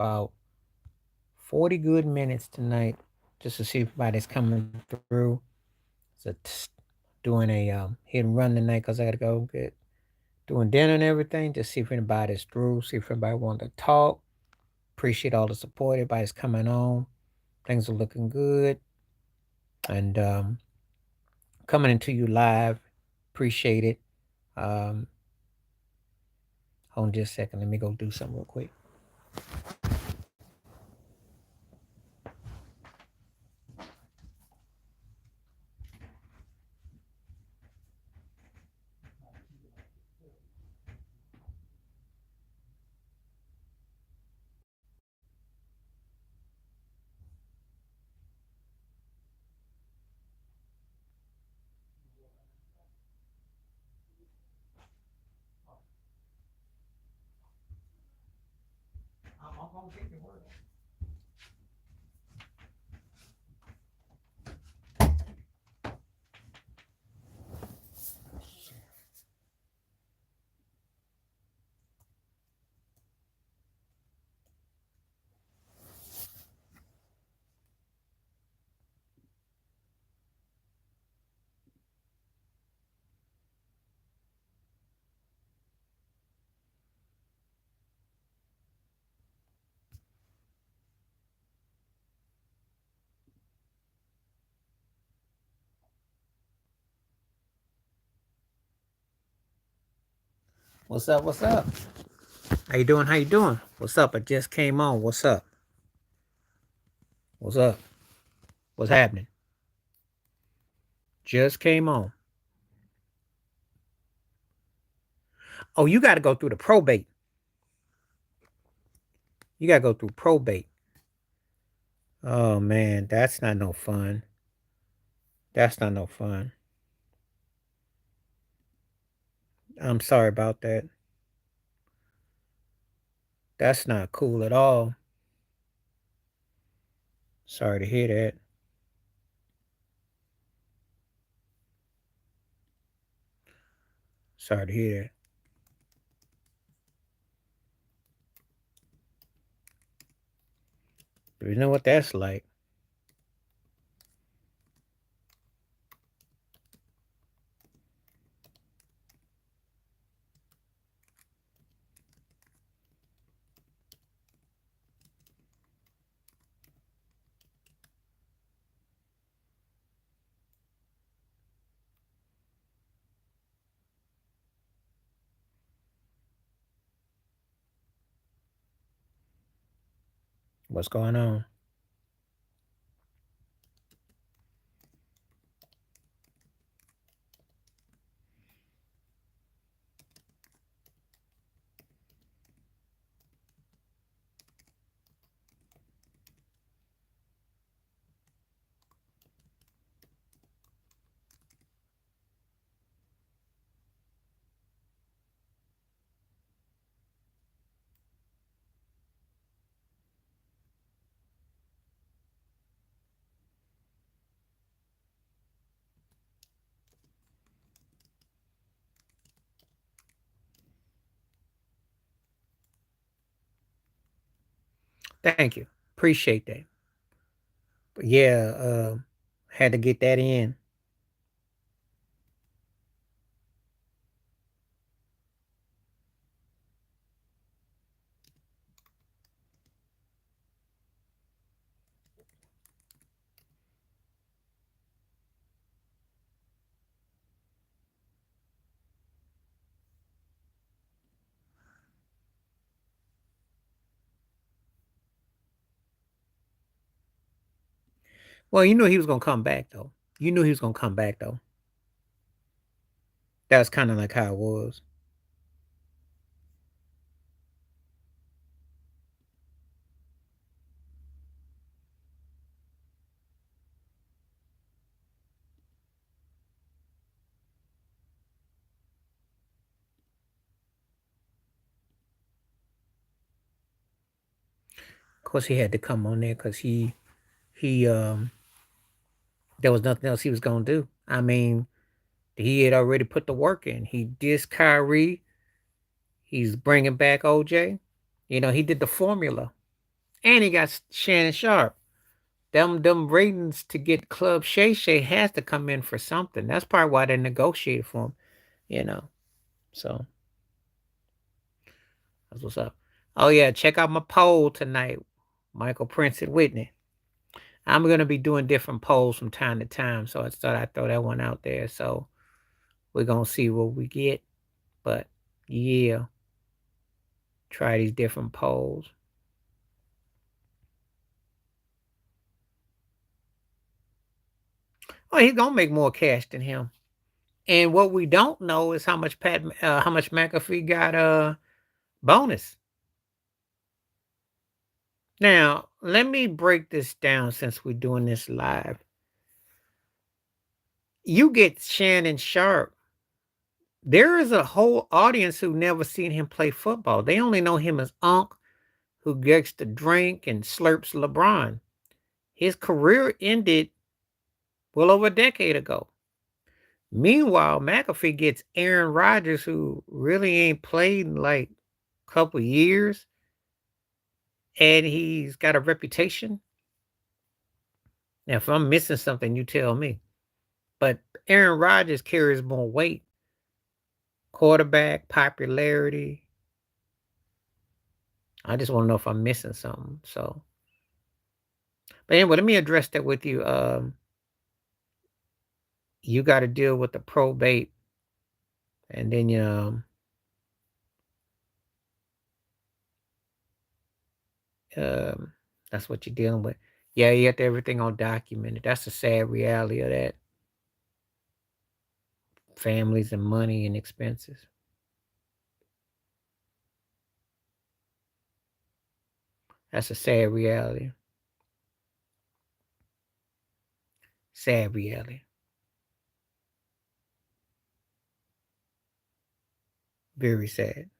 about 40 good minutes tonight just to see if everybody's coming through. So doing a hit and run tonight because I got to go get doing dinner and everything. Just see if anybody's through, see if anybody wants to talk. Appreciate all the support. Everybody's coming on. Things are looking good. And coming into you live. Appreciate it. Um, Hold on just a second. Let me go do something real quick. I'm gonna take your word. What's up? What's up? How you doing? How you doing? What's up? I just came on. What's up? What's up? What's happening? Just came on. Oh, you got to go through the probate. You got to go through probate. Oh man, that's not no fun. That's not no fun. I'm sorry about that. That's not cool at all. Sorry to hear that. Sorry to hear that. But you know what that's like. What's going on? Thank you. Appreciate that. But yeah, had to get that in. Well, you knew he was gonna come back though. You knew he was gonna come back though. That's kind of like how it was. Of course, he had to come on there because he there was nothing else he was gonna do. I mean, he had already put the work in. He dissed Kyrie. He's bringing back OJ. You know, he did the formula. And he got Shannon Sharp. Them ratings to get Club Shay Shay has to come in for something. That's probably why they negotiated for him, you know. So that's what's up. Oh yeah, check out my poll tonight. Michael Prince and Whitney. I'm gonna be doing different polls from time to time, so I thought I'd throw that one out there. So we're gonna see what we get. But yeah, try these different polls. Oh, he's gonna make more cash than him. And what we don't know is how much McAfee got bonus. Now, let me break this down since we're doing this live. You get Shannon Sharp. There is a whole audience who never seen him play football. They only know him as Unc, who gets to drink and slurps LeBron. His career ended well over a decade ago. Meanwhile, McAfee gets Aaron Rodgers, who really ain't played in like a couple years, and he's got a reputation. Now, if I'm missing something, you tell me. But Aaron Rodgers carries more weight, quarterback, popularity. I just want to know if I'm missing something. So, but anyway, let me address that with you. You got to deal with the probate, and then um, that's what you're dealing with. Yeah, you have to everything on documented. That's the sad reality of that. Families and money and expenses. That's a sad reality. Sad reality. Very sad.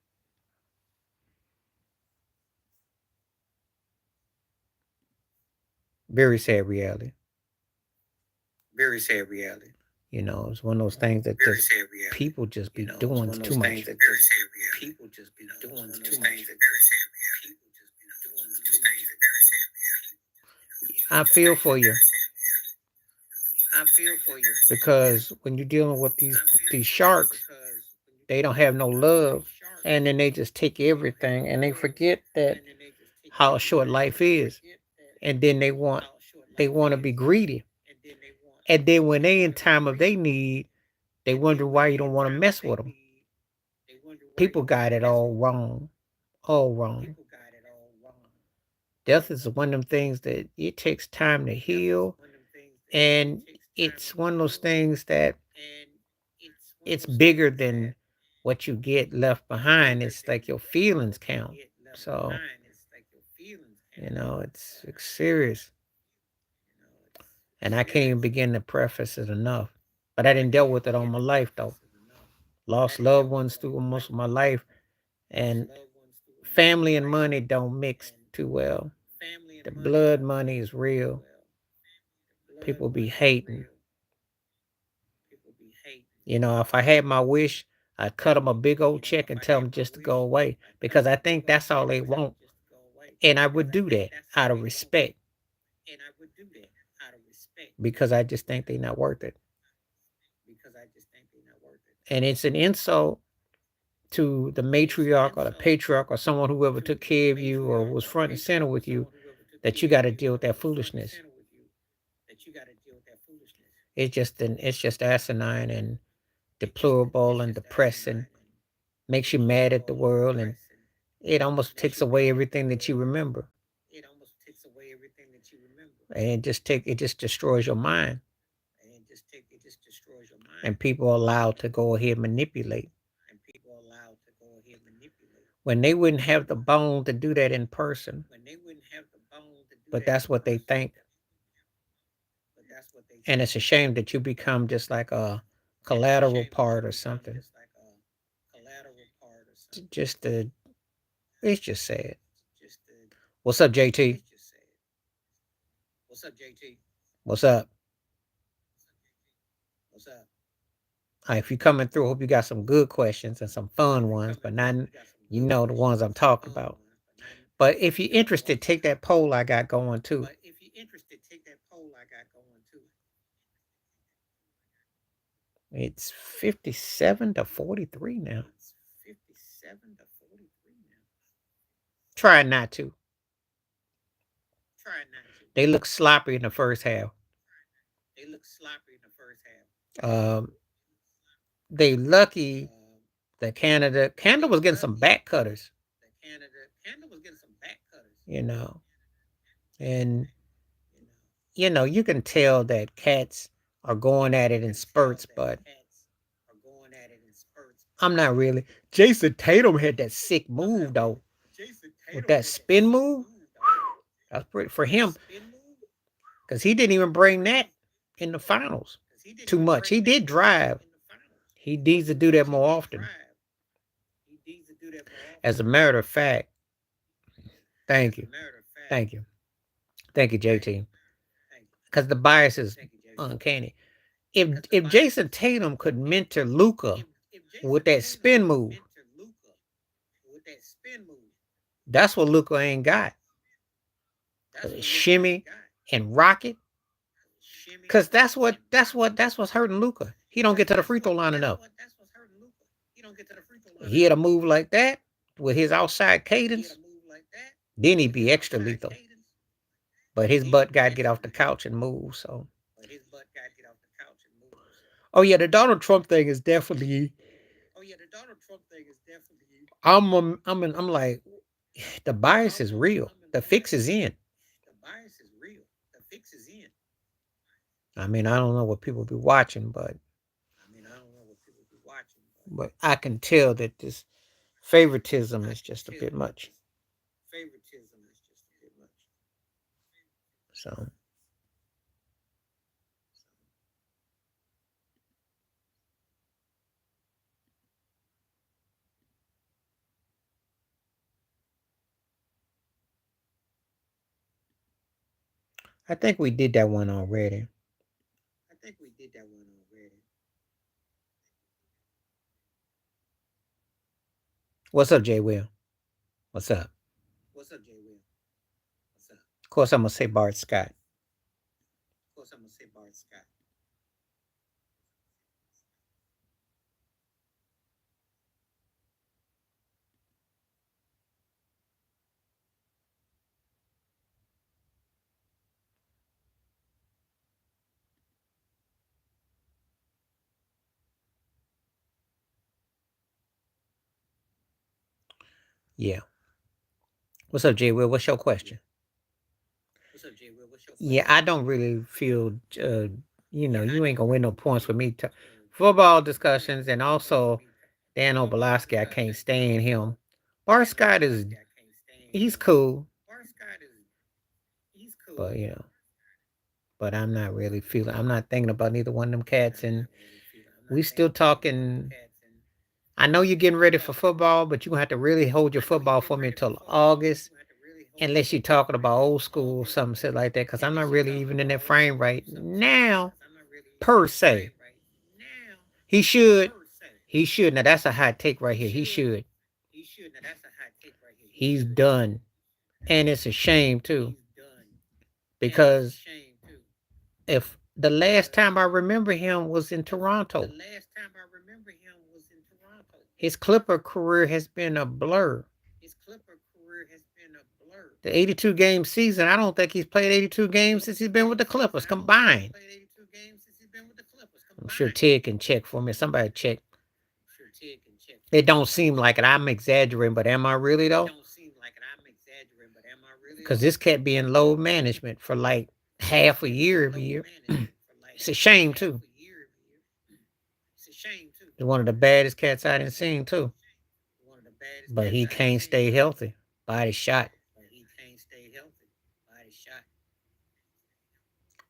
Very sad reality. Very sad reality. It's one of those things that just people just be doing too much. People just be doing too much. I feel for you. I feel for you. Because when you're dealing with these sharks, they don't have no love, and then they just take everything, and they forget that how short life is, and then they want to be greedy, and then when they in time of they need, they wonder why you don't want to mess with them. People got it all wrong. Death is one of them things that it takes time to heal, and it's one of those things that it's bigger than what you get left behind. It's like your feelings count. So, it's serious. And I can't even begin to preface it enough. But I didn't deal with it all my life though. Lost loved ones through most of my life. And family and money don't mix too well. The blood money is real. People be hating. If I had my wish, I'd cut them a big old check and tell them just to go away because I think that's all they want. And I would do that out of respect because I just think they're not worth it. And it's an insult to the matriarch or the patriarch or someone who ever took care of you or was front and center with you that you got to deal with that foolishness. It's just asinine and deplorable and depressing. Makes you mad at the world, and it almost takes away everything that you remember. And it just destroys your mind. And people are allowed to go ahead and manipulate when they wouldn't have the bone to do that in person. But that's what they think. And it's a shame that you become just like a collateral part or something. Just it's just sad. What's up, JT? What's up? If you're coming through, hope you got some good questions and some fun ones, but not the ones I'm talking about. But if you're interested, take that poll I got going too. It's 57-43 now. Try not to. They look sloppy in the first half. Um, they lucky that Canada was getting some back cutters. You know, and you can tell that cats are going at it in spurts, but I'm not really. Jason Tatum had that sick move though, with that spin move. That's pretty for him because he didn't even bring that in the finals too much. He did drive. He needs to do that more often. As a matter of fact, thank you, thank you, thank you, JT. Because the bias is uncanny. If Jason Tatum could mentor Luka with that spin move, that's what Luka ain't got. Shimmy and rocket. Cause that's what's hurting Luka. He don't get to the free throw line enough. He had a move like that with his outside cadence, then he'd be extra lethal. But his butt got to get off the couch and move. So, oh yeah, the Donald Trump thing is definitely. I'm like, the bias is real. The fix is in. I mean, I don't know what people be watching, but I can tell that this favoritism is just a bit much. So I think we did that one already. What's up, Jay Will? What's up? Of course, I'm gonna say Bart Scott. Yeah. What's up, Jay Will? What's your question? Yeah, I don't really feel, you ain't gonna win no points with me. Football discussions, and also Dan Obolowski, I can't stand him. Bart Scott he's cool, but but I'm not really feeling. I'm not thinking about neither one of them cats, and we still talking. I know you're getting ready for football, but you're gonna have to really hold your football for me until August, unless you're talking about old school or something shit like that, because I'm not really even in that frame right now, per se. He should. He should. Now that's a hot take right here. He should. He's done. And it's a shame too. Because if the last time I remember him was in Toronto, his Clipper career has been a blur. The 82 game season, I don't think he's played 82 games since he's been with the Clippers combined. I'm sure Ted can check for me. Somebody check. It don't seem like it. I'm exaggerating, but am I really though? Because this cat be in load management for like half a year every year. It's a shame too. He's one of the baddest cats I didn't seen too. But he can't stay healthy. Body shot.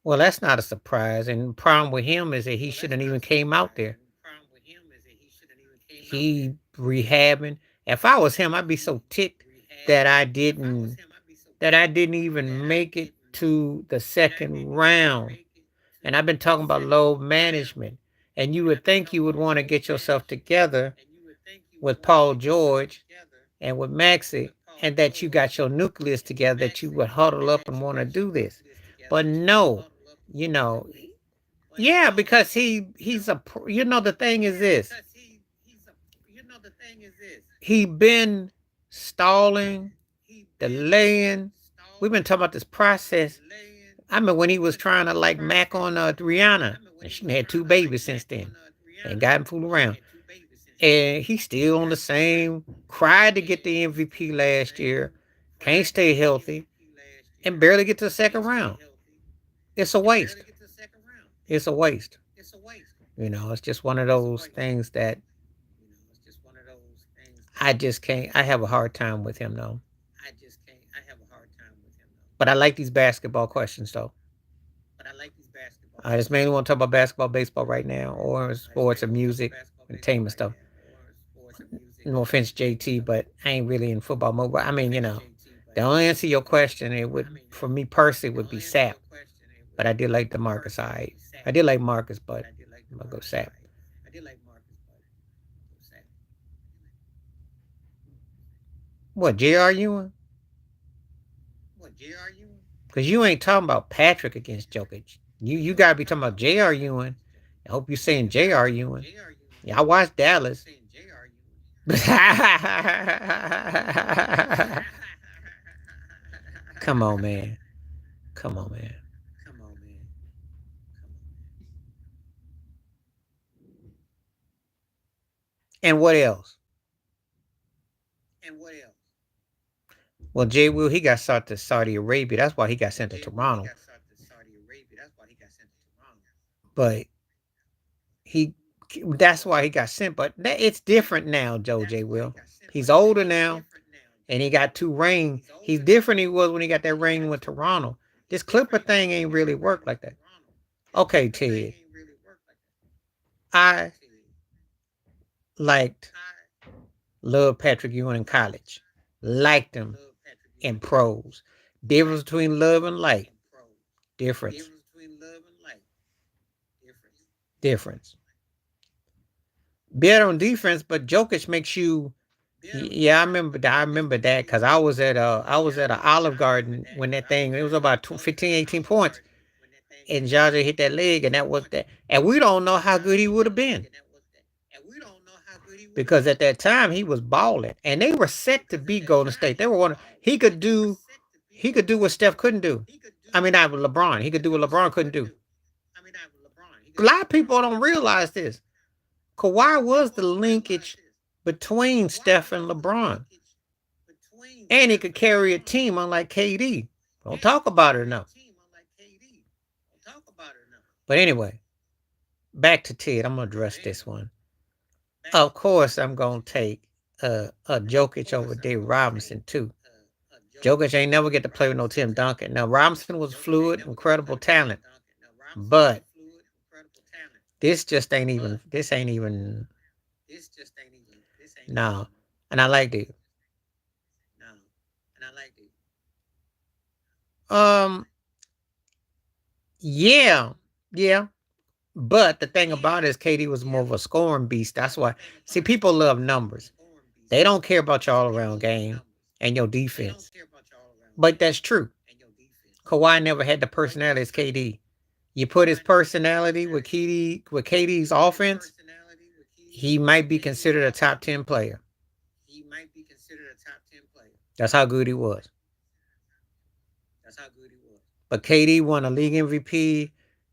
Well, that's not a surprise. And the problem with him is that he shouldn't even came out there. He rehabbing. If I was him, I'd be so ticked that I didn't even make it to the second round. And I've been talking about load management. And you would think you would want to get yourself together with Paul George and with Maxxx and that you got your nucleus together, that you would huddle up and want to do this. But no, you know, yeah, because he's a the thing is this. He been stalling, delaying. We've been talking about this process. I remember when he was trying to like Mac on Rihanna, and she had two babies since then. And got him fooled around. And he's still on the same. Cried to get the MVP last year. Can't stay healthy, and barely get to the second round. It's a waste. It's a waste. It's just one of those things that I just can't. I have a hard time with him though. But I like these basketball questions though. I just mainly want to talk about basketball, baseball right now, or sports or music, entertainment stuff. No offense, JT, but I ain't really in football mode. But I mean, the only answer to your question, it would, for me personally, would be Sap. But I did like the Marcus. I did like Marcus, but I'm gonna go Sap. What, J.R. Ewing? Because you ain't talking about Patrick against Jokic. You gotta be talking about J.R. Ewing. I hope you're saying J.R. Ewing. Yeah, I watched Dallas. Come on, man. Come on, man. And what else? Well, Jay Will, he got sent to Saudi Arabia. That's why he got sent to Toronto. But he that's why he got sent. But it's different now, Joe J. Will. He's older now, and he got two rings. He's different than he was when he got that ring with Toronto. This Clipper thing ain't really worked like that. Okay, Ted. I liked, loved Patrick Ewing in college. Liked him in pros. Difference between love and like. Difference. Difference. Better on defense, but Jokic makes you. Yeah, I remember. I remember that because I was at a Olive Garden when that thing. It was about 15, 18 points, and Jaja hit that leg, and that was that. And we don't know how good he would have been because at that time he was balling, and they were set to beat Golden State. They were one. He could do what Steph couldn't do. I mean, not with LeBron. He could do what LeBron couldn't do. A lot of people don't realize this. Kawhi was the linkage between Steph and LeBron. And he could carry a team unlike KD. Don't talk about it enough. But anyway, back to Ted. I'm going to address this one. Of course, I'm going to take a Jokic over Dave Robinson, too. Jokic ain't never get to play with no Tim Duncan. Now, Robinson was fluid, incredible talent. But this ain't even, no. And I liked it. Um, yeah, yeah. But the thing about it is KD was more of a scoring beast. That's why. See, people love numbers. They don't care about your all-around game and your defense. But that's true. Kawhi never had the personality as KD. You put his personality with KD's offense, he might be considered a top 10 player. That's how good he was. But KD won a league MVP.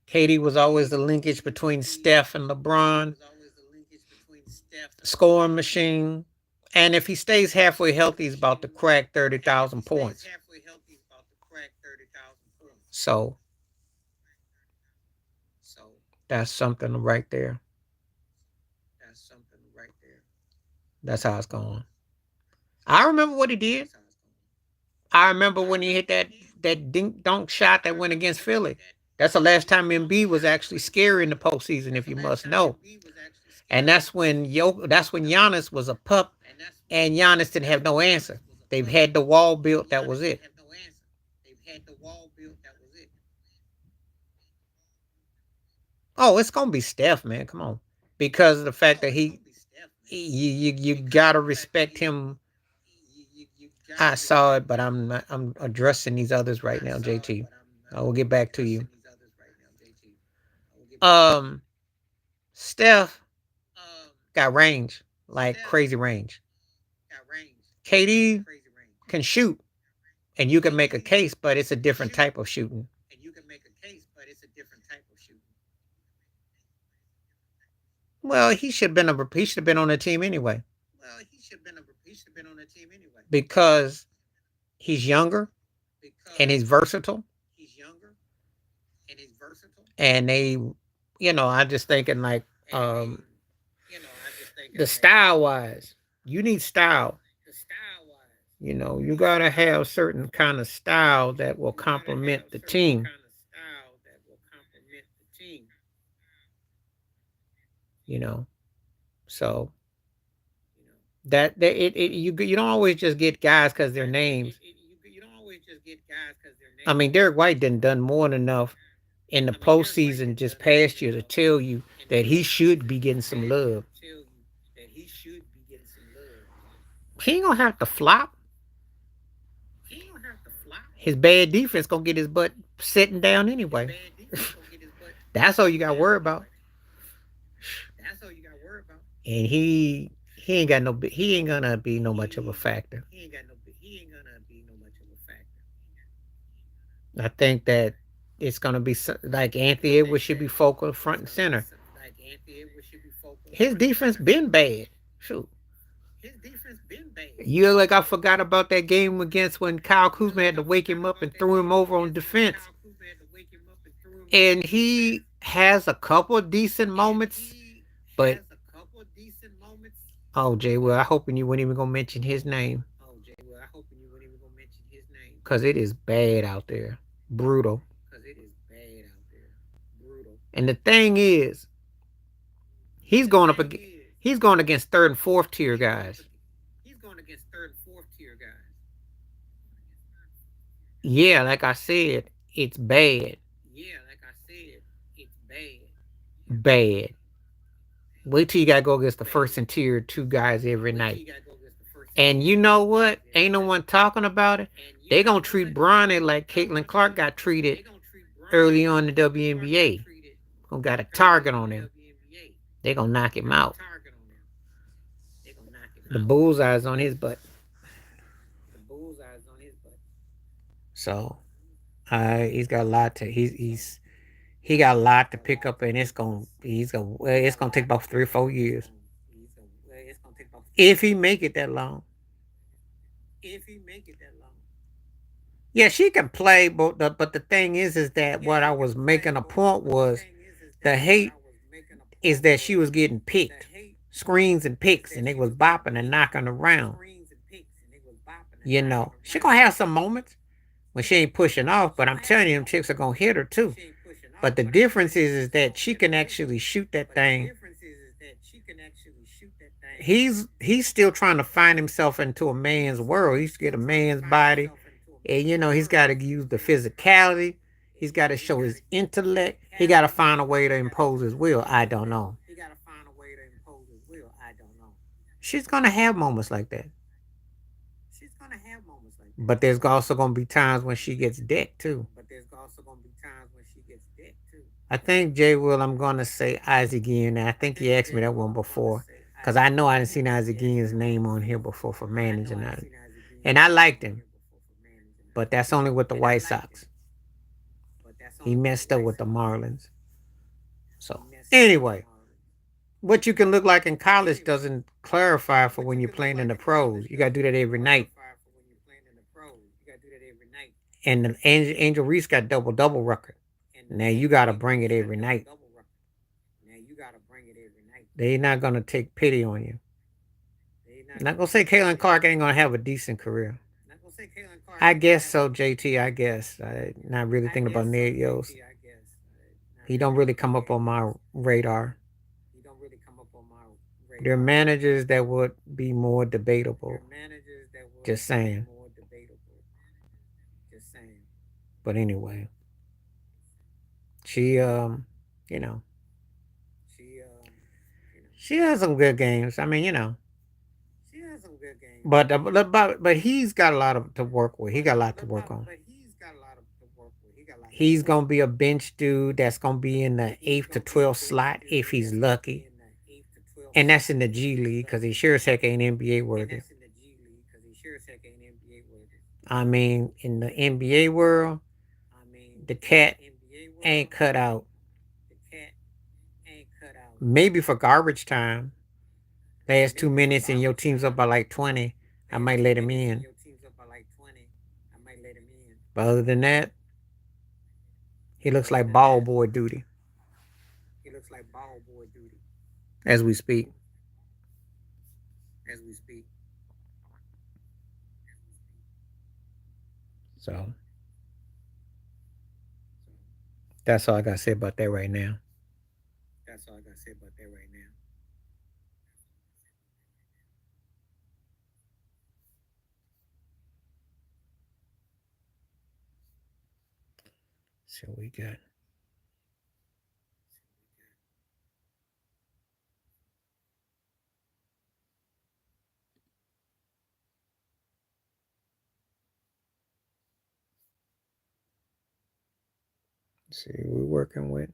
KD was always the linkage between Steph and LeBron, scoring machine. And if he stays halfway healthy, he's about to crack 30,000 points. So that's something right there. That's how it's going. I remember what he did. I remember when he hit that dink dunk shot that went against Philly. That's the last time Embiid was actually scary in the postseason, if you must know. And that's when Giannis was a pup, and Giannis didn't have no answer. They've had the wall built. That was it. Oh, it's gonna be Steph, man. Come on, because of the fact that you gotta respect him. I saw it, but I'm addressing these others right now, JT. I will get back to you. Um, Steph got range, like crazy range. KD can shoot, and you can make a case, but it's a different type of shooting. Well, he should have been on the team anyway because he's younger and he's versatile, and I'm just thinking like the style wise, you need style. You gotta have certain kind of style that will complement the team. You know, so you don't always just get guys because their names. I mean, Derek White done more than enough in the postseason just past year to tell you that he should be getting some love. He ain't gonna have to flop. His bad defense gonna get his butt sitting down anyway. That's all you got to worry about. And he ain't gonna be no much of a factor. I think that it's gonna be like Anthony Edwards should be focal front and center. His defense been bad. Shoot. You like I forgot about that game against when Kyle Kuzma had to wake him up and threw him over on defense. And he has a couple of decent moments, but oh Jay, well I hoping you weren't even gonna mention his name. Cause it is bad out there. Brutal. And the thing is, he's going up against he's going against third and fourth tier guys. Yeah, like I said, it's bad. Bad. Wait till you gotta go against the first and tier two guys every night. And you know what? Ain't no one talking about it. They gonna treat Bronny like Caitlin Clark got treated early on in the WNBA. Gonna got a target on him. They gonna knock him out. The bullseye's on his butt. So, he's got a lot to he got a lot to pick up, and it's gonna take about 3 or 4 years if he make it that long. Yeah, she can play, but the thing is that what I was making a point was the hate is that she was getting picked, screens and picks, and they was bopping and knocking around. She gonna have some moments when she ain't pushing off, but I'm telling you, them chicks are gonna hit her too. But the difference is that she can actually shoot that thing. He's still trying to find himself into a man's world. He's get a man's body, and he's got to use the physicality. He's got to show his intellect. He got to find a way to impose his will. I don't know. She's gonna have moments like that, but there's also gonna be times when she gets decked too. I think Jay Will. I'm gonna say Isaac Guillen. I think he asked me that one before, because I know I didn't see Isaac Guillen's name on here before for managing that, and I liked him, but that's only with the White Sox. He messed up with the Marlins. So anyway, what you can look like in college doesn't clarify for when you're playing in the pros. You got to do that every night. And the Angel Reese got double record. Now you got to bring it every night. They're not gonna take pity on you. Not gonna say Caitlin Clark ain't gonna have a decent career. I guess so, JT. I guess. I not really thinking about Ned Yost. He don't really come up on my radar. There are managers that would be more debatable. Just saying. But anyway, she you know, she has some good games. I mean, But he's got a lot of to work with. He got a lot to work on. He's gonna be a bench dude that's gonna be in the 8th to 12th slot if he's lucky, and that's in the G League because he sure as heck ain't NBA worthy. I mean, in the NBA world, the cat ain't cut out. Maybe for garbage time, last 2 minutes and your team's up by like 20, I might let him in. But other than that, he looks like ball boy duty as we speak. So that's all I gotta say about that right now. So we got. Let's see, we're working with.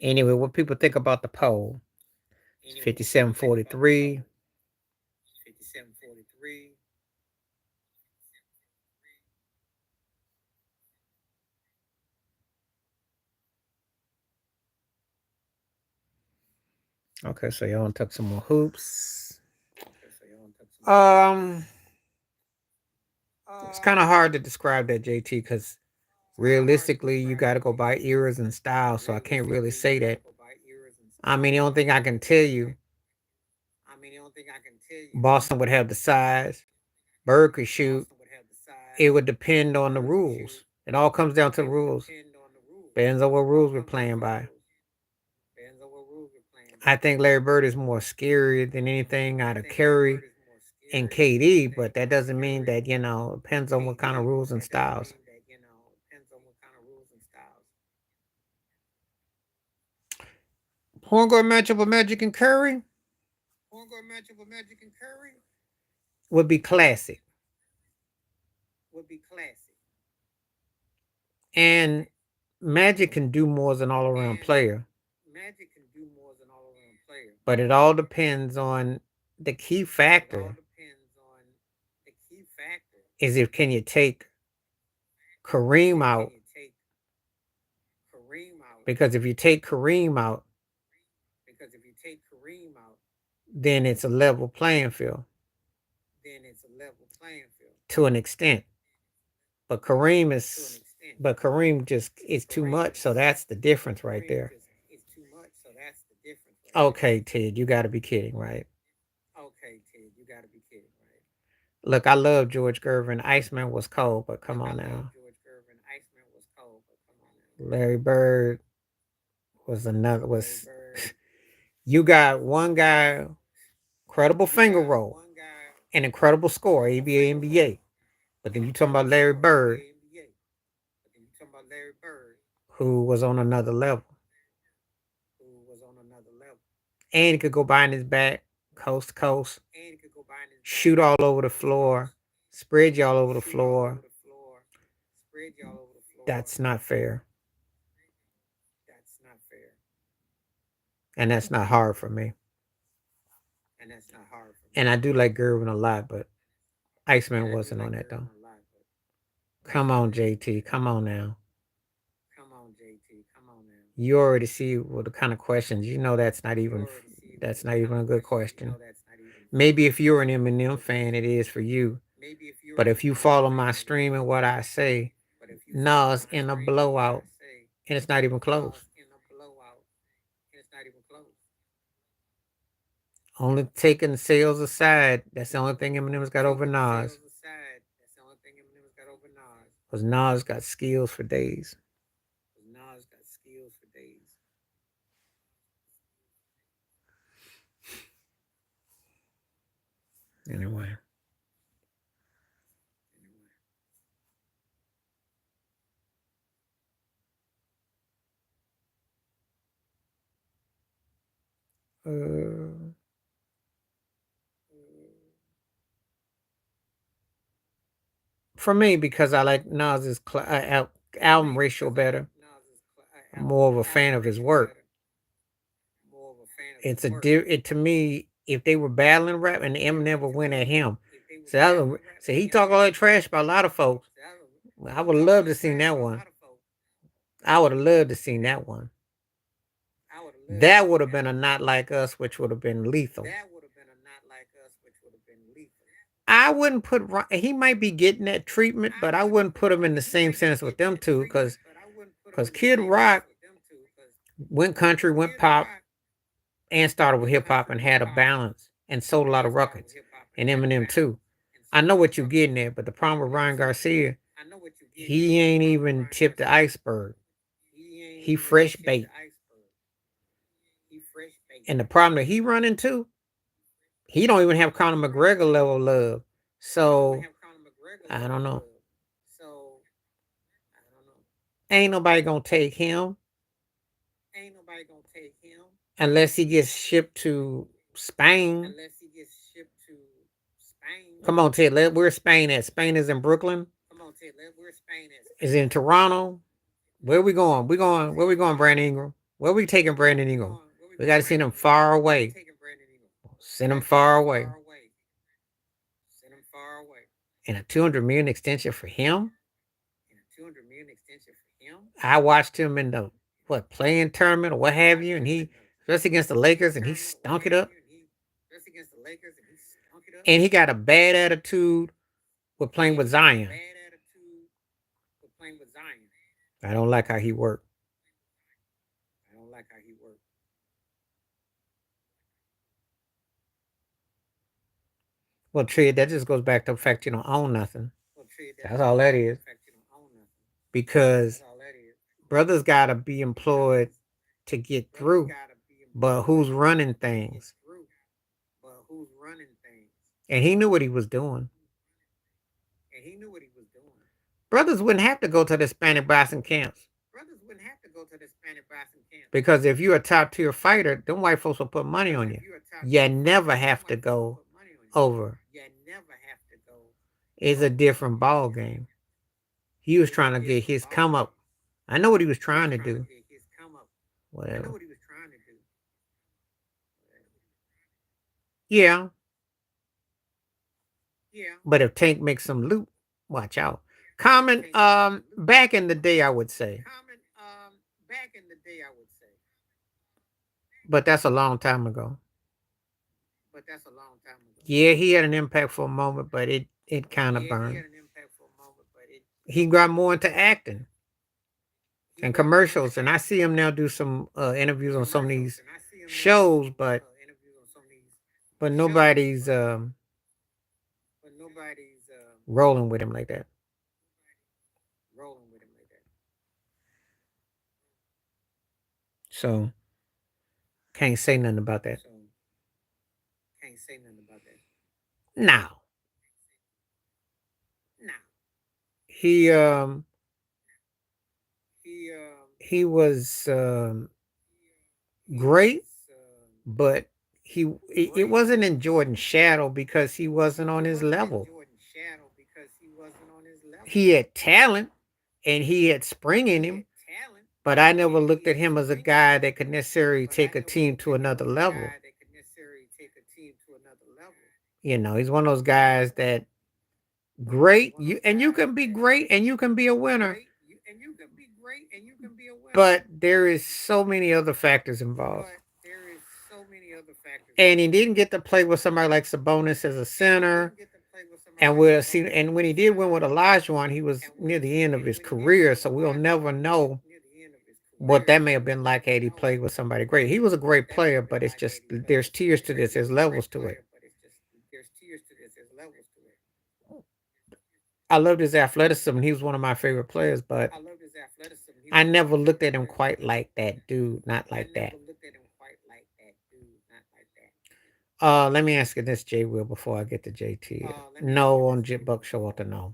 Anyway, what people think about the poll? It's 57-43. Okay, so y'all took some more hoops. Um, it's kind of hard to describe that, JT, because realistically, you got to go by eras and style, so I can't really say that. I mean, the only thing I can tell you, Boston would have the size, Bird could shoot. It would depend on the rules. It all comes down to the rules. Depends on what rules we're playing by. I think Larry Bird is more scary than anything out of Curry and KD, but that doesn't mean that, it depends on what kind of rules and styles. Point guard matchup of Magic and Curry would be classic. And Magic can do more as an all around player. But it all depends on the key factor is if can you take Kareem out? Because if you take Kareem out, then it's a level playing field to an extent. But Kareem just is too much, so that's the difference right there. Okay, Ted, you got to be kidding, right? Look, I love George Gervin. Iceman was cold, but come on now. Larry Bird was another was you got one guy, incredible finger roll, an incredible score, ABA, NBA. But then you talking about Larry Bird, who was on another level. And he could go behind his back, coast to coast, shoot all over the floor, spread you all over the floor. That's not fair. And that's not hard for me. And I do like Gervin a lot, but Iceman wasn't on that though. Come on, JT. Come on now. You already see what the kind of questions. You know that's not even a good question. Maybe if you're an Eminem fan, it is for you. But if you follow my stream and what I say, Nas in a blowout, and it's not even close. Only taking sales aside, that's the only thing Eminem's got over Nas. Because Nas got skills for days. Anyway. Uh, For me, because I like Nas's album ratio better. I'm more of a fan of his work. It to me, if they were battling rap and Eminem would win at him, so he talk all that trash about a lot of folks. I would love to see that one. I would have loved to see that one. That would have been a Not Like Us, which would have been lethal. I wouldn't put he might be getting that treatment, but I wouldn't put him in the same sentence with them two because Kid Rock went country, went pop, and started with hip hop and had a balance and sold a lot of records. And Eminem too. I know what you're getting at, but the problem with Ryan Garcia, he ain't even tipped the iceberg. He fresh bait. And the problem that he run into, he don't even have Conor McGregor level love. So I don't know. Ain't nobody gonna take him unless he gets shipped to Spain. Come on, Ted. Where's Spain at? Spain is in Brooklyn. Is it in Toronto? Where we going? Where we going, Brandon Ingram? Where we taking Brandon Ingram? We got to send him far away. Send him far away. And a 200 million extension for him? I watched him in the playing tournament or what have you, and he just against the Lakers and he stunk it up. And he got a bad attitude with playing with Zion. I don't like how he worked. Well, Trid, that just goes back to the fact you don't own nothing. That's all that is. Because brothers got to be employed to get through. But who's running things? And he knew what he was doing. Brothers wouldn't have to go to the Hispanic boxing camps. Because if you're a top tier fighter, them white folks will put money on you. You never have to go over. It's a different ball game. He was trying to get his come up. I know what he was trying to do. Whatever. Yeah. But if Tank makes some loot, watch out. Common, back in the day, I would say. But that's a long time ago. Yeah, he had an impact for a moment, but it kind of burned. He got more into acting and commercials, and I see him now do some interviews on some of these shows, but nobody's rolling with him like that. So can't say nothing about that. Now he was great, but it wasn't in Jordan's shadow because he wasn't on his level. He had talent and he had spring in him, but I never looked at him as a guy that could necessarily take a team to another level. You know, he's one of those guys that great, you can be great and you can be a winner. But there is so many other factors involved. And he didn't get to play with somebody like Sabonis as a center. And when he did win with Olajuwon, he was near the end of his career, so we'll never know what that may have been like had he played with somebody great. He was a great player, but it's just there's tiers to this, there's levels to it. I loved his athleticism. He was one of my favorite players, but I never looked at him quite like that dude, not like that. Let me ask you this, J. Will, before I get to JT. No, on Buck Showalter, no.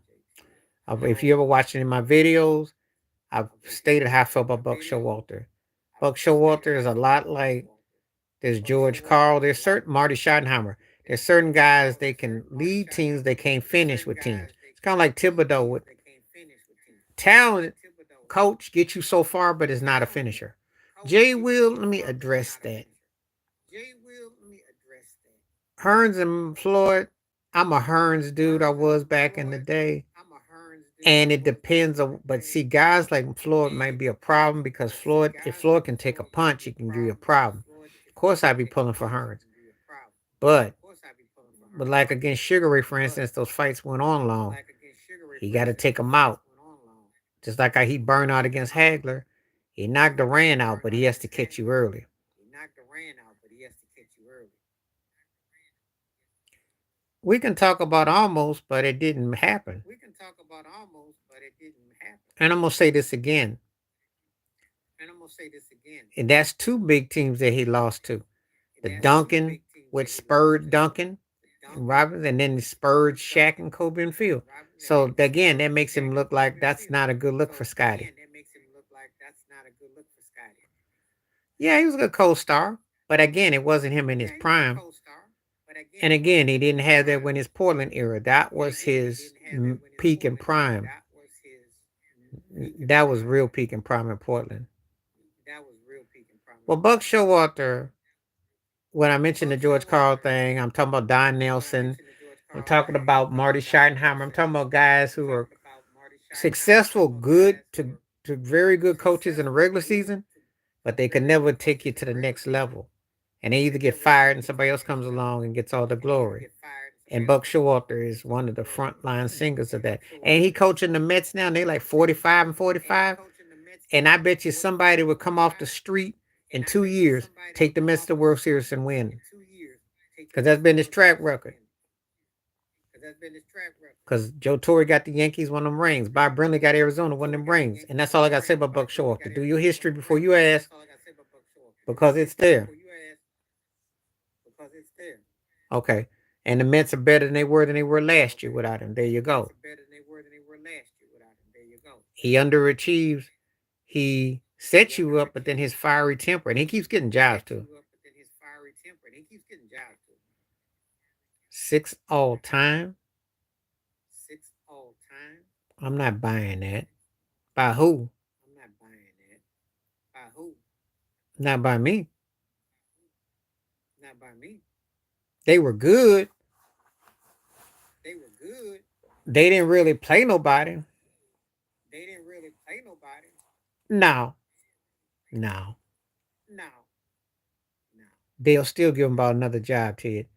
If you ever watched any of my videos, I've stated how I felt about Buck Showalter. Buck Showalter is a lot like there's George Karl. There's certain Marty Schottenheimer. There's certain guys they can lead teams, they can't finish with teams. It's kind of like Thibodeau with talent. Coach get you so far, but is not a finisher. Jay Will, let me address that. Hearns and Floyd, I'm a Hearns dude. I was back in the day. And it depends on, but see, guys like Floyd might be a problem because Floyd, if Floyd can take a punch, he can give you a problem. Of course, I'd be pulling for Hearns. But, but like against Sugar Ray, for instance, those fights went on long. He got to take them out. Just like how he burned out against Hagler. He knocked Duran out, but he has to catch you early. We can talk about almost, but it didn't happen. And I'm going to say this again. And that's two big teams that he lost to. The Duncan, which spurred Duncan and Robbins, and then spurred Shaq and Kobe and Phil. So again, that makes him look like that's not a good look for Scotty. Yeah, he was a good co-star, but again, it wasn't him in his prime. And again, he didn't have that when his Portland era. That was his peak and prime. That was real peak and prime in Portland. Well, Buck Showalter, when I mentioned the George Carl thing, I'm talking about Don Nelson. I'm talking about Marty Schottenheimer. I'm talking about guys who are successful, good to very good coaches in the regular season, but they could never take you to the next level. And they either get fired and somebody else comes along and gets all the glory. And Buck Showalter is one of the frontline singers of that. And he coaching the Mets now. And they like 45 and 45. And I bet you somebody would come off the street in 2 years, take the Mets to the World Series and win. Because that's been his track record. Because Joe Torre got the Yankees, one of them rings. Bob Brenly got Arizona, one of them rings. And that's all I got to say about Buck Showalter. Do your history before you ask, because it's there. Okay. And the Mets are better than they were last year without him. There you go. He underachieves. He sets you up, but then his fiery temper, and he keeps getting jobs too. 6 all time. I'm not buying that. By who? Not by me. They were good. They didn't really play nobody. No. No. They'll still give him about another job, Ted.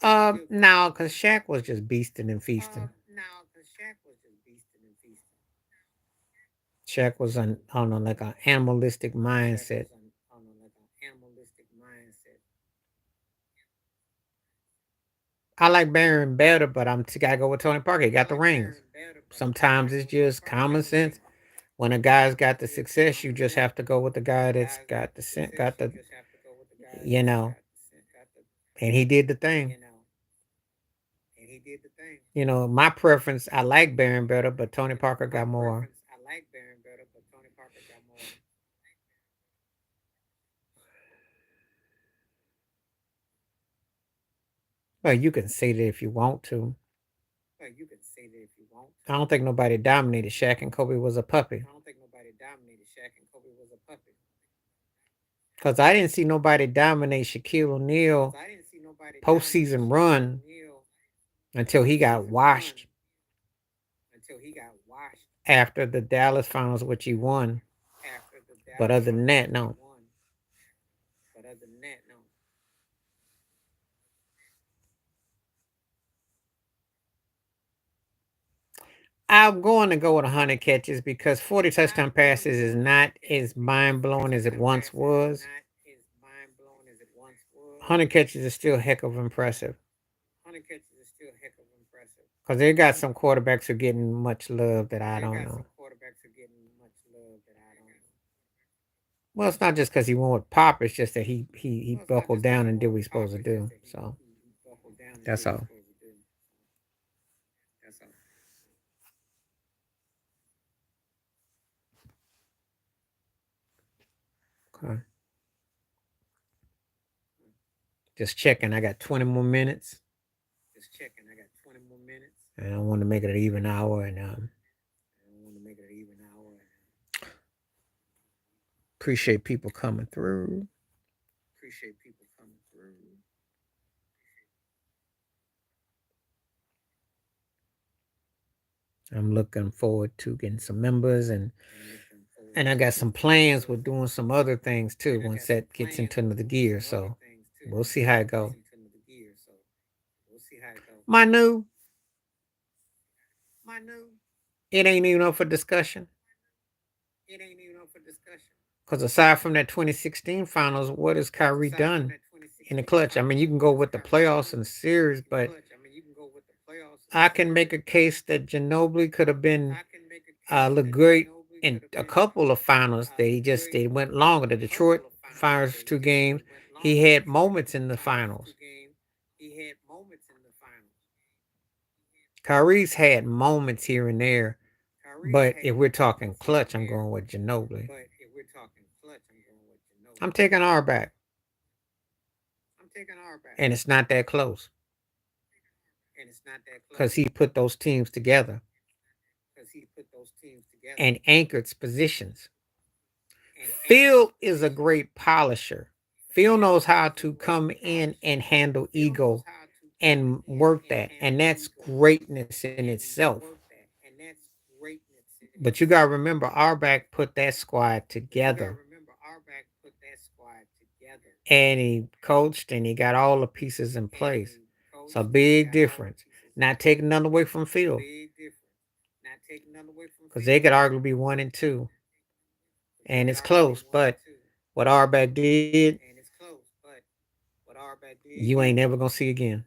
No, because Shaq was just beasting and feasting. Shaq was on a like an animalistic mindset. I like Baron better, but I'm gotta go with Tony Parker. He got the rings. Sometimes it's just common sense. When a guy's got the success, you just have to go with the guy that's got the you know, and he did the thing. My preference, I like Baron better, but Tony Parker got more. Well, you can say that if you want to. I don't think nobody dominated. Shaq and Kobe was a puppy. Because I didn't see nobody dominate Shaquille O'Neal postseason run until he got washed after the Dallas finals, which he won. But other than that, no. I'm going to go with 100 catches because 40 touchdown passes is not as mind blowing as it once was. 100 catches is still heck of impressive. Because they got some quarterbacks who are getting much love that I don't know. Well, it's not just because he went with Pop. It's just that he buckled down and did what he's supposed to do. So that's all. Okay. Just checking. I got 20 more minutes. And I want to make it an even hour, and appreciate people coming through. I'm looking forward to getting some members, and I got some plans with doing some other things too once that gets into another gear. So we'll see how it goes. My new, it ain't even up for discussion. Because aside from that 2016 finals, what has Kyrie done in the clutch? I mean, you can go with the playoffs and series, but I can make a case that Ginobili could have been look great in a couple of finals. They went longer. The Detroit finals 2 games. He had moments in the finals. Kyrie's had moments here and there, but if we're talking clutch, I'm going with Ginobili. I'm taking R back, and it's not that close because he put those teams together and anchored positions. Phil is a great polisher. Phil knows how to come in and handle ego and work that, and that's greatness in itself. But you gotta remember, Auerbach put that squad together, and he coached, and he got all the pieces in place. It's a big difference. Not taking nothing away from Phil, because they could arguably be 1 and 2, and it's close. But what Auerbach did, you ain't never gonna see again.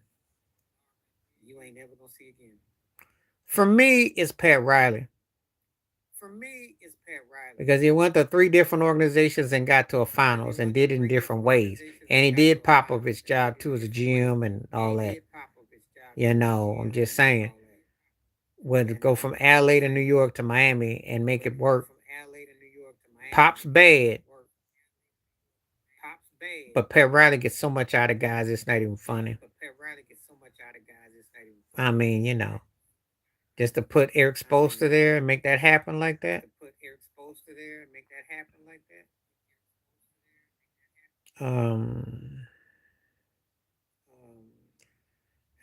For me, it's Pat Riley. Because he went to 3 different organizations and got to a finals and did it in different ways. And he did Popovich's job too as a GM and all that. I'm just saying. Would go from LA to New York to Miami and make it work. Pop's bad. But Pat Riley gets so much out of guys, it's not even funny. I mean, just to put Eric Spoelstra there and make that happen like that. Um,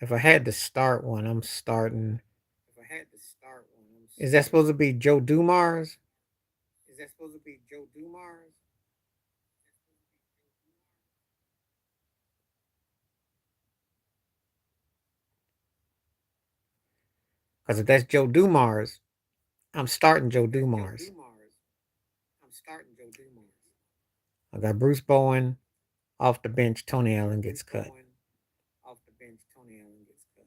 if I had to start one, I'm starting. Is that supposed to be Joe Dumars? Because if that's Joe Dumars, I'm starting Joe Dumars. I got Bruce Bowen off the bench. Tony Allen gets cut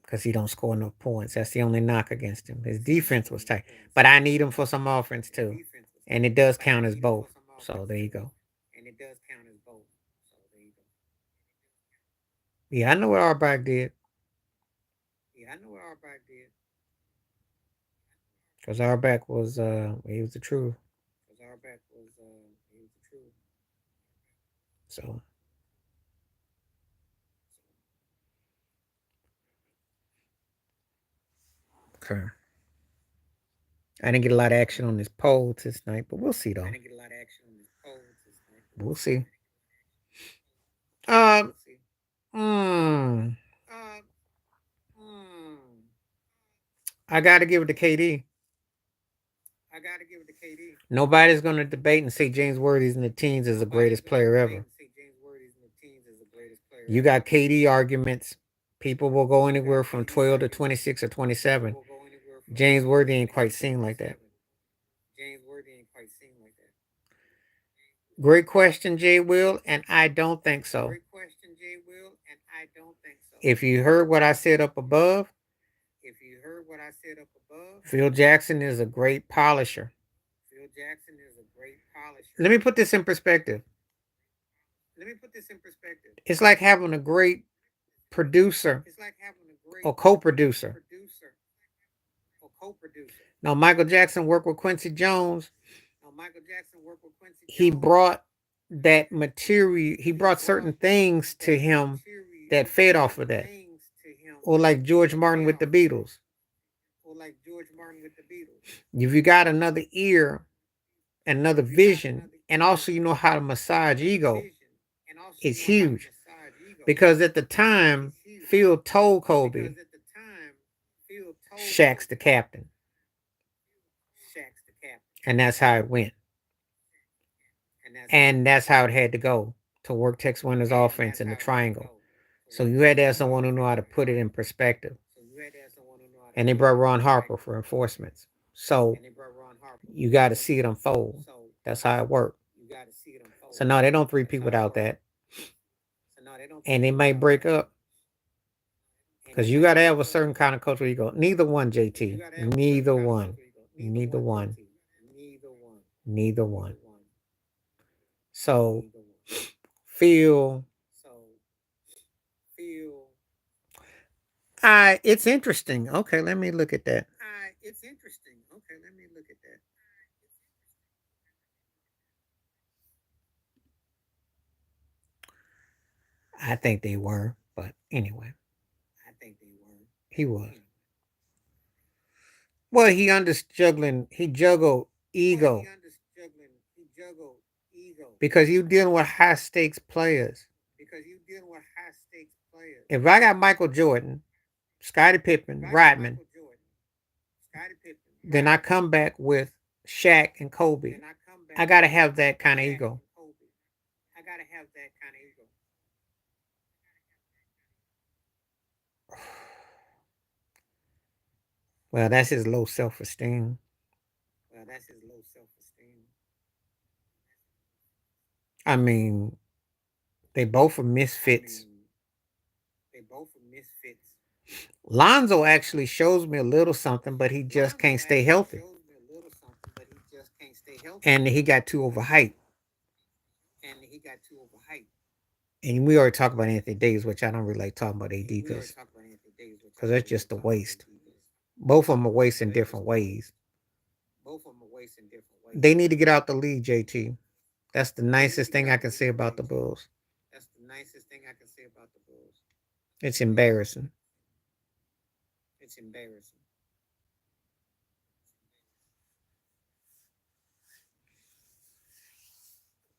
because he don't score enough points. That's the only knock against him. His defense was tight, but I need him for some offense too, and it does count as both. So there you go. Yeah, I know what Auerbach did. Because Auerbach was he was the truth. So okay. I didn't get a lot of action on this poll this night, but we'll see though. We'll see. Uh, mm, I got to give it to KD. Nobody's going to debate and say James Worthy's in the teens is the greatest player ever. You got KD arguments. People will go anywhere from 12 to 26 or 27. James Worthy ain't quite seen like that. Great question, Jay Will, and I don't think so. If you heard what I said up above, Phil Jackson is a great polisher. Let me put this in perspective. It's like having a great producer or co-producer. Now, Michael Jackson worked with Quincy Jones. He brought that material. He brought certain things to him that fed off of that. Or like George Martin with the Beatles. If you got another ear, another vision, and also you know how to massage ego, it's huge. Because at the time, Phil told Kobe, Shaq's the captain. And that's how it went. And that's how it had to go to work Tex Winter's offense in the triangle. So you had to have someone who knew how to put it in perspective. And they brought Ron Harper for enforcements. So you got to see it unfold. That's how it worked. So no, they don't three-peat without that. And they might break up. Because you got to have a certain kind of cultural ego. Neither one, JT. Neither one. Neither one. Neither one. So feel it's interesting. Okay, let me look at that. I think they were, but anyway. He was. Well, he juggled ego. Because you dealing with high stakes players. If I got Michael Jordan, Scottie Pippen, Rodman, then I come back with Shaq and Kobe. I gotta have that kind of ego. Well, that's his low self-esteem. I mean, they both are misfits. Lonzo actually shows me a little something, but he just can't stay healthy. And he got too overhyped. And we already talked about Anthony Davis, which I don't really like talking about AD because that's just a waste. Both of them are waste in different ways. They need to get out the league, JT. That's the nicest thing I can say about the Bulls. It's embarrassing.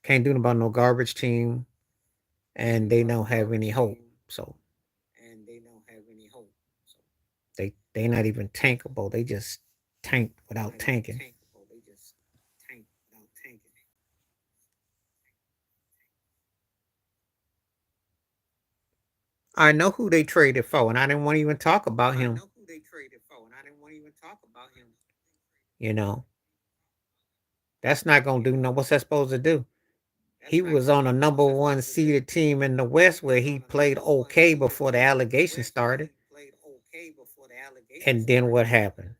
Can't do about no garbage team, and they don't have any hope. So they not even tankable. They just tank without tanking. I know who they traded for, and I didn't want to even talk about him. You know, that's not gonna do no. What's that supposed to do? He was on a number one seeded team in the West where he played okay before the allegations started. And then what happened?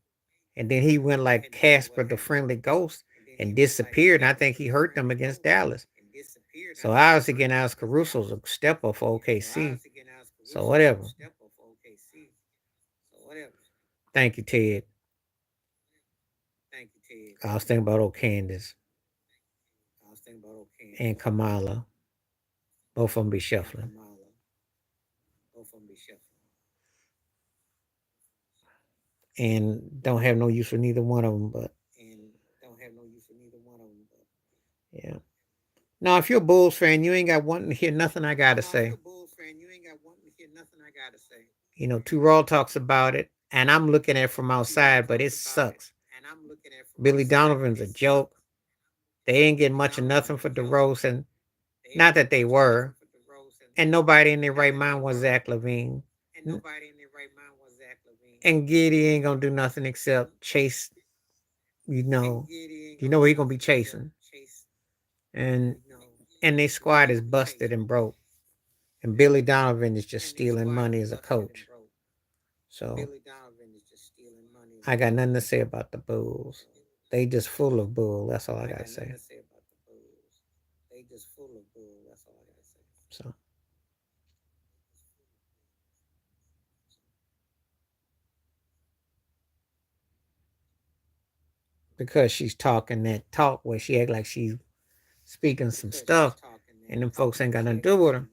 And then he went like Casper the Friendly Ghost and disappeared. And I think he hurt them against Dallas. So obviously again, Alex Caruso's a step up for OKC. So whatever. Thank you, Ted. I was thinking about O'Candace and Kamala. Both of them be shuffling. And don't have no use for neither one of them, but yeah. Now, if you're a Bulls fan, you ain't got one to hear nothing I gotta say. You know, Two Raw talks about it, and I'm looking at it from outside, but it sucks. Billy Donovan's a joke. They ain't getting much of nothing for DeRozan. Not that they were. And nobody in their right mind was Zach LaVine. And Giddy ain't gonna do nothing except chase. Where he gonna be chasing. And their squad is busted and broke. And Billy Donovan is just stealing money as a coach. So I got nothing to say about the Bulls. They just full of bull. That's all I gotta say. So because she's talking that talk where she act like she's speaking some stuff, and them folks ain't got nothing to do with her.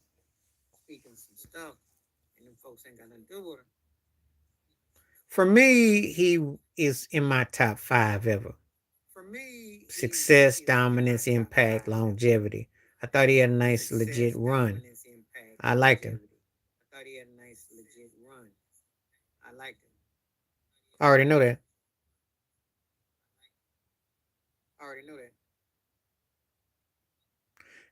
For me, he is in my top 5 ever. Success, dominance, impact, longevity. I thought he had a nice, legit run. I liked him. I already know that.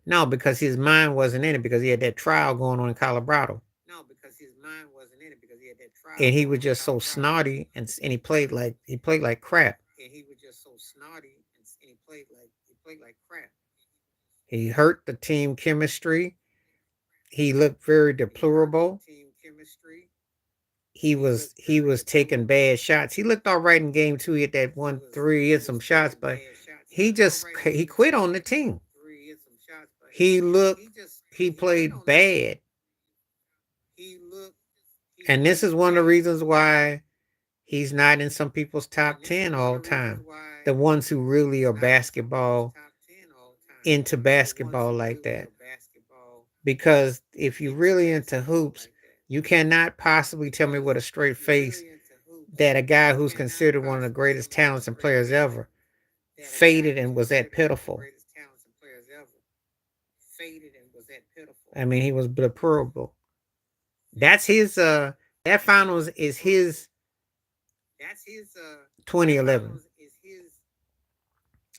No, because his mind wasn't in it because he had that trial going on in Colorado. And he was just so snotty and he played like crap. He hurt the team chemistry. He looked very deplorable. He was taking bad shots. He looked all right in game 2. He hit that 1-3, hit some shots, but he quit on the team. He played bad. And this is one of the reasons why he's not in some people's top 10 all time. The ones who really are into basketball like that. Because if you're really into hoops, you cannot possibly tell me with a straight face that a guy who's considered one of the greatest talents and players ever faded and was that pitiful. I mean, he was deplorable. That's his that finals is his 2011.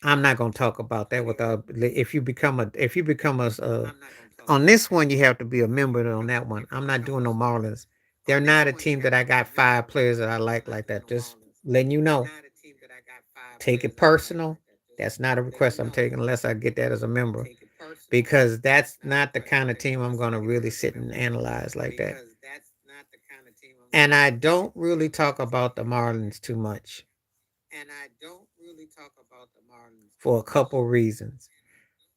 I'm not gonna talk about that without if you become a on this one you have to be a member on that one. I'm not doing no Marlins. They're not a team that I got 5 players that I like that. Just letting you know. Take it personal. That's not a request I'm taking unless I get that as a member. Because that's not the kind of team I'm gonna really sit and analyze like that. And I don't really talk about the Marlins too much for a couple reasons.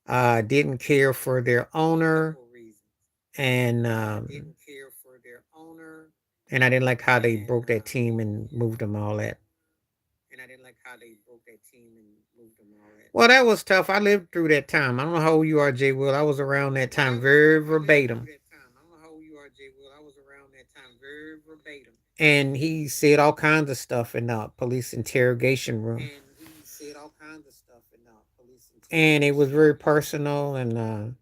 I didn't care for their owner, and and I didn't like how they broke that team and moved them all that. Well, that was tough. I lived through that time. I don't know how old you are, Jay Will. I was around that time, very verbatim. And he said all kinds of stuff in the police interrogation room. And it was very personal. And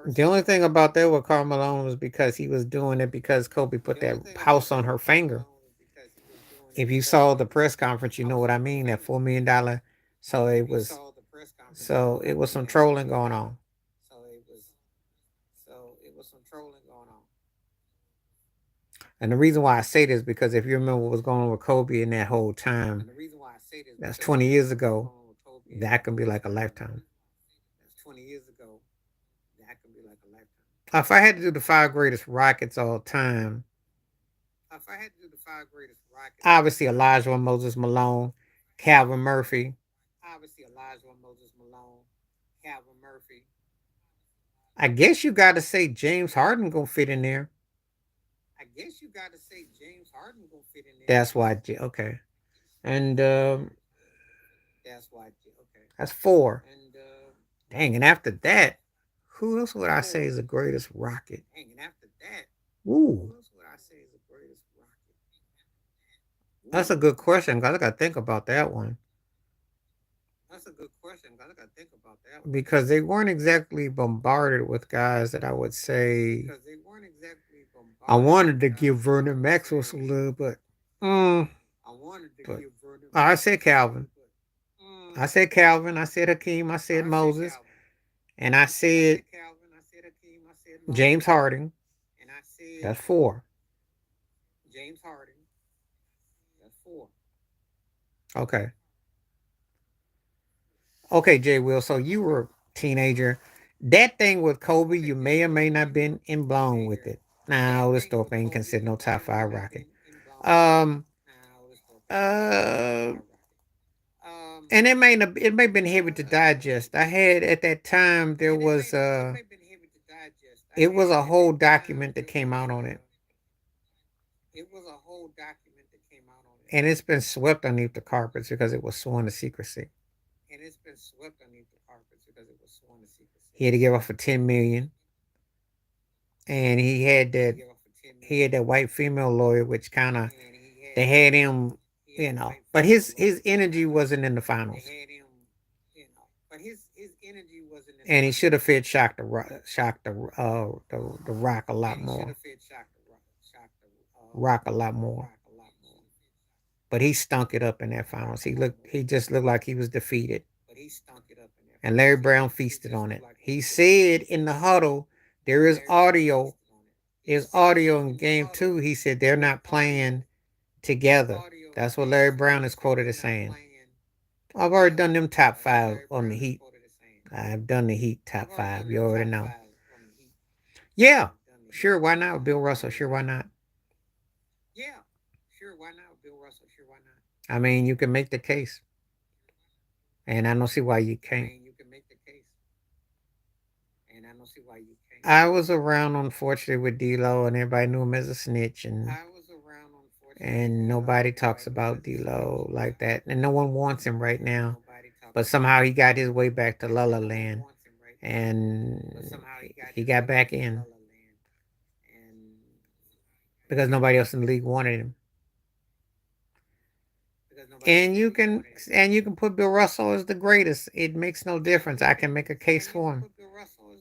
the only thing about that with Karl Malone was because he was doing it because Kobe put that house on her finger. If you saw the press conference, you know what I mean. That $4 million. So it was some trolling going on. And the reason why I say this is because if you remember what was going on with Kobe in that whole time, that's 20 years ago. That can be like a lifetime. If I had to do the 5 greatest Rockets all time, obviously Elijah Moses Malone, Calvin Murphy. I guess you got to say James Harden gonna fit in there. That's why. Okay, and that's 4. Dang, and after that, who else would I say is the greatest Rocket? Ooh, that's a good question. Cause I gotta think about that one because they weren't exactly bombarded with guys that I would say. I wanted to give Vernon Maxwell some love, mm, but I said Calvin. I said Calvin. I said Hakeem. I said Moses, and I said James Harden. That's 4. Okay. Okay, Jay Will. So you were a teenager. That thing with Kobe, you may or may not been in blown with it. Now this dope ain't considered no top 5 Rocket. Um uh and it may have been heavy to digest. I had at that time it was a whole document that came out on it. And it's been swept underneath the carpets because it was sworn to secrecy. He had to give up for 10 million, and he had that white female lawyer, which kind of They had him, but his energy wasn't in the finals, and he should have fed the Rock a lot more. Rock a lot more. But he stunk it up in that finals. He just looked like he was defeated. And Larry Brown feasted on it. He said in the huddle, there is audio. There's audio in game two. He said they're not playing together. That's what Larry Brown is quoted as saying. I've already done them top five on the Heat. I've done the Heat top five. You already know. Yeah. Sure, why not? Bill Russell. Sure, why not? I mean, you can make the case. And I don't see why you can't. I was around, unfortunately, with D-Lo, and everybody knew him as a snitch, and nobody talks about D-Lo like that, and no one wants him right now. But somehow he got his way back to La La Land, and he got back in because nobody else in the league wanted him. And you can put Bill Russell as the greatest. It makes no difference. I can make a case for him.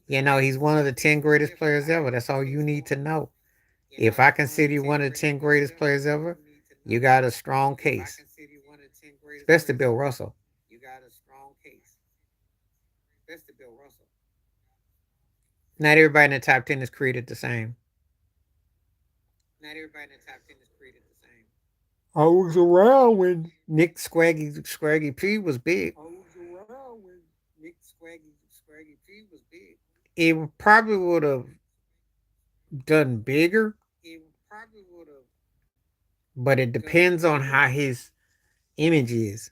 He's one of the 10 greatest players ever. That's all you need to know. If I consider you one of the 10 greatest players ever, you got a strong case. Especially Bill Russell. Not everybody in the top 10 is created the same. I was around when Nick Scraggy P was big. It probably would have done bigger, but it depends on how his image is.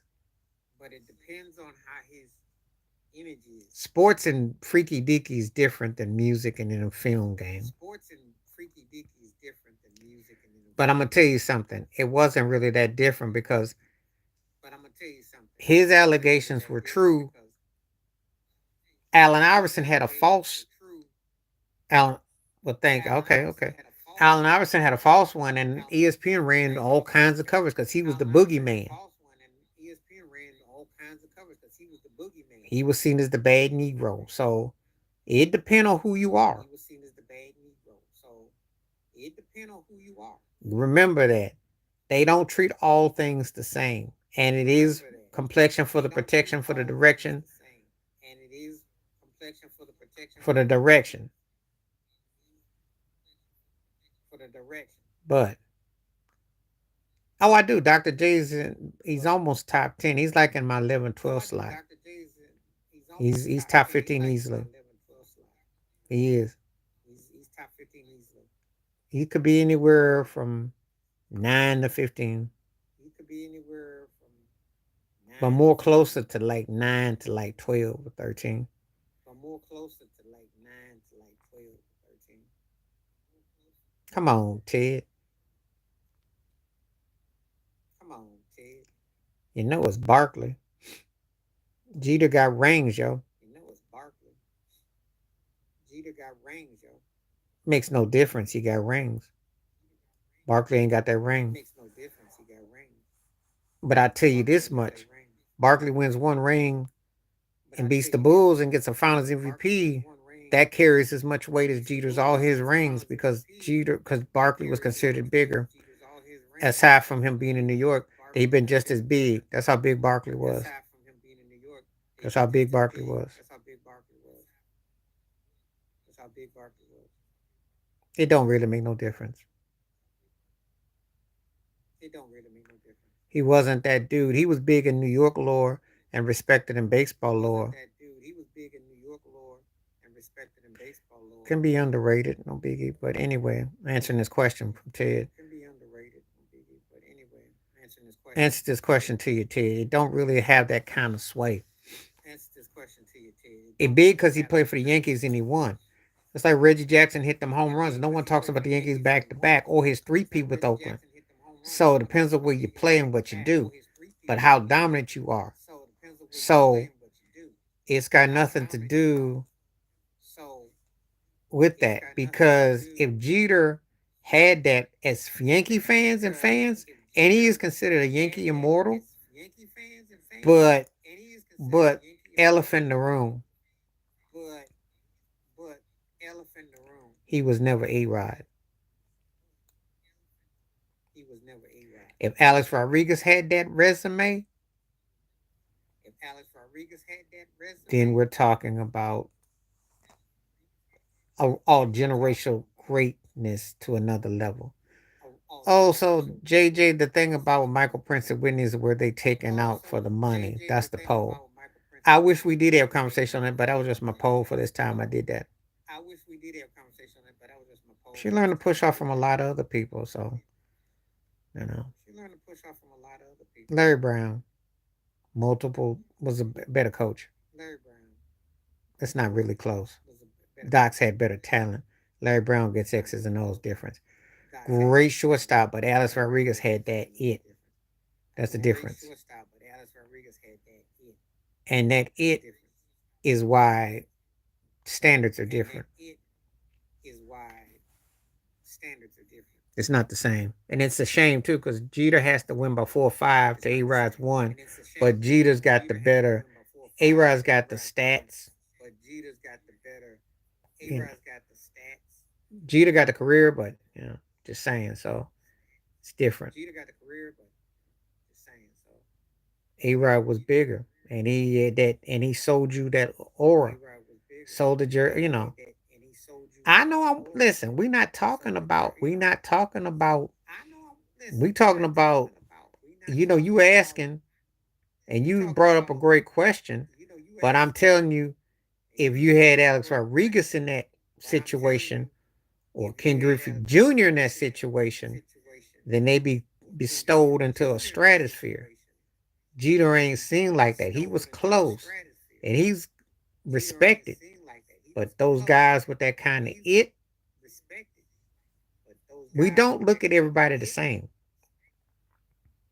Sports and freaky deaky is different than music and in a film game. But I'm gonna tell you something. It wasn't really that different because his allegations were true. Allen Iverson had a false. Allen, well, thank. Okay, okay. Allen Iverson had a false one, and ESPN ran all kinds of covers because he was the boogeyman. He was seen as the bad Negro. So it depends on who you are. Remember that. They don't treat all things the same. And it is complexion for the protection for the direction. For the direction. But I do. Dr. J's he's almost top 10. He's like in my 11, 12 slot. He's top 15 easily. He is. He could be anywhere from 9 to 15. But more closer to like 9 to like 12 or 13. Come on, Ted. You know it's Barkley. Jeter got rings, yo. Makes no difference. He got rings. Barkley ain't got that ring. But I tell you this much. Barkley wins one ring and beats the Bulls and gets a Finals MVP. That carries as much weight as Jeter's all his rings because Barkley was considered bigger. Aside from him being in New York, he'd been just as big. That's how big Barkley was. That's how big Barkley was. It don't really make no difference. He wasn't that dude. He was big in New York lore and respected in baseball lore. Can be underrated, no biggie. But anyway, answering this question from Ted. Answer this question to you, Ted. It don't really have that kind of sway. It big because he played for the Yankees and he won. It's like Reggie Jackson hit them home runs. No one talks about the Yankees back to back or his three-peat with Oakland. So it depends on where you play and what you do, but how dominant you are. So it's got nothing to do with that because if Jeter had that as Yankee fans and fans, and he is considered a Yankee immortal, but but elephant in the room. He was never A-Rod. If Alex Rodriguez had that resume, then we're talking about all generational greatness to another level. Also, JJ, the thing about Michael Prince and Whitney is where they taken out for the money. That's the poll. I wish we did have a conversation on it, but that was just my poll for this time. I did that. She learned to push off from a lot of other people, so you know. Larry Brown, multiple was a better coach. It's not really close. Doc's had better talent. Larry Brown gets X's and O's difference. Great shortstop, but Alex Rodriguez had that it. That's the difference. And that it is why standards are different. It's not the same. And it's a shame too, because Jeter has to win by 4-5 to A-Rod's 1. But Jeter's got the better. A-Rod's got the stats. You know, Jeter got the career, but just saying. So it's different. A-Rod was bigger, and he had that, and he sold you that aura. Sold the jersey. I know. Listen. We talking about. You asking, and you brought up a great question, but I'm telling you, if you had Alex Rodriguez in that situation, or Ken Griffey Jr. in that situation, then they be bestowed into a stratosphere. Jeter ain't seen like that. He was close, and he's respected. But those guys with that kind of it, we don't look at everybody the same.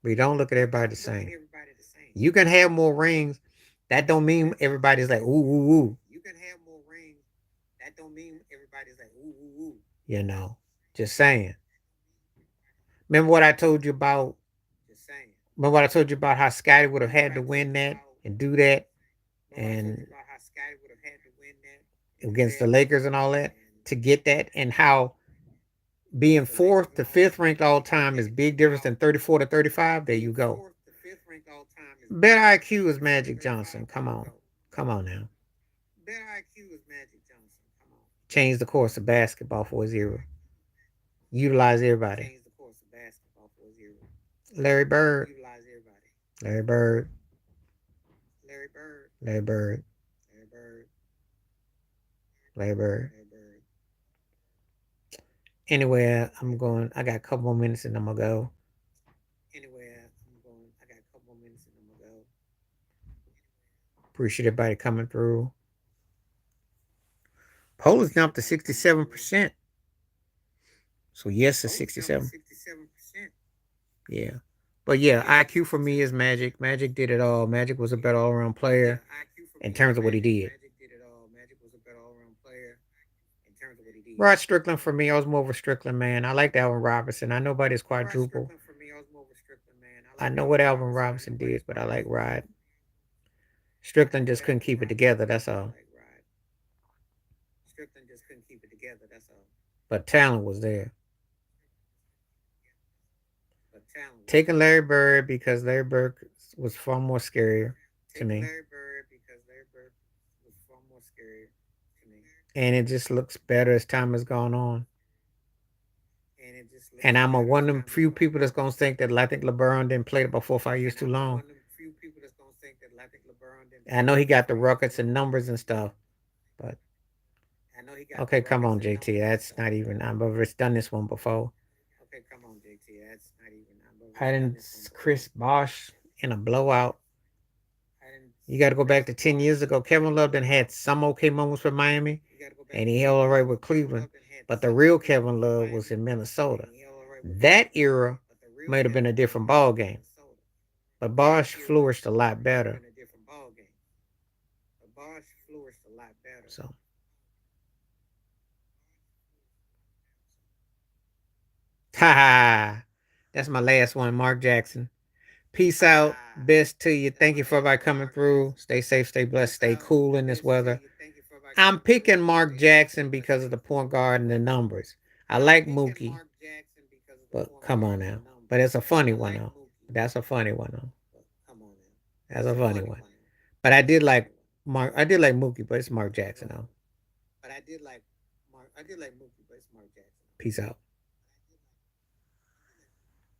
We don't look at everybody the same. You can have more rings. That don't mean everybody's like, ooh, ooh, ooh. Just saying. Remember what I told you about? Remember what I told you about how Scotty would have had to win that and do that, and against the Lakers and all that to get that, and how being fourth to fifth ranked all time is big difference than 34 to 35. There you go. Better IQ is Magic Johnson. Come on. Come on now. Change the course of basketball for his era. Utilize everybody. Larry Bird. Larry Bird. Larry Bird. Larry Bird. Anyway, I got a couple more minutes and I'm going to go. Appreciate everybody coming through. Poll is now up to 67%. So yes, it's 67. Yeah. But yeah, IQ for me is Magic. Magic did it all. Magic was a better all-around player in terms of what he did. Rod Strickland for me, I was more of a Strickland man. I liked Alvin Robinson. I know about his quadruple. I know what Alvin Robinson did, but I like Rod. Strickland just couldn't keep it together, that's all. But talent was there. Taking Larry Bird because Larry Bird was far more scarier to me. And it just looks better as time has gone on. And I'm one of them few people that's gonna think that I think LeBron didn't play about 4 or 5 years too long. I know he got the records and numbers and stuff, but okay, come on, JT. That's not even. I've done this one before. I didn't Chris Bosh in a blowout. You got to go back to 10 years ago. Kevin Love then had some okay moments for Miami, and he held all right with Cleveland. But the real Kevin Love was in Minnesota. That era might have been a different ball game, but Bosh flourished a lot better. So. Ha ha. That's my last one, Mark Jackson. Peace out. Best to you. Thank you for everybody coming through. Stay safe, stay blessed, stay cool in this weather. I'm picking Mark Jackson because of the point guard and the numbers. I like Mookie, but come on now. But it's a funny one though. That's a funny one though. That's a funny one. But I did like Mark. I did like Mookie, but it's Mark Jackson though. Peace out.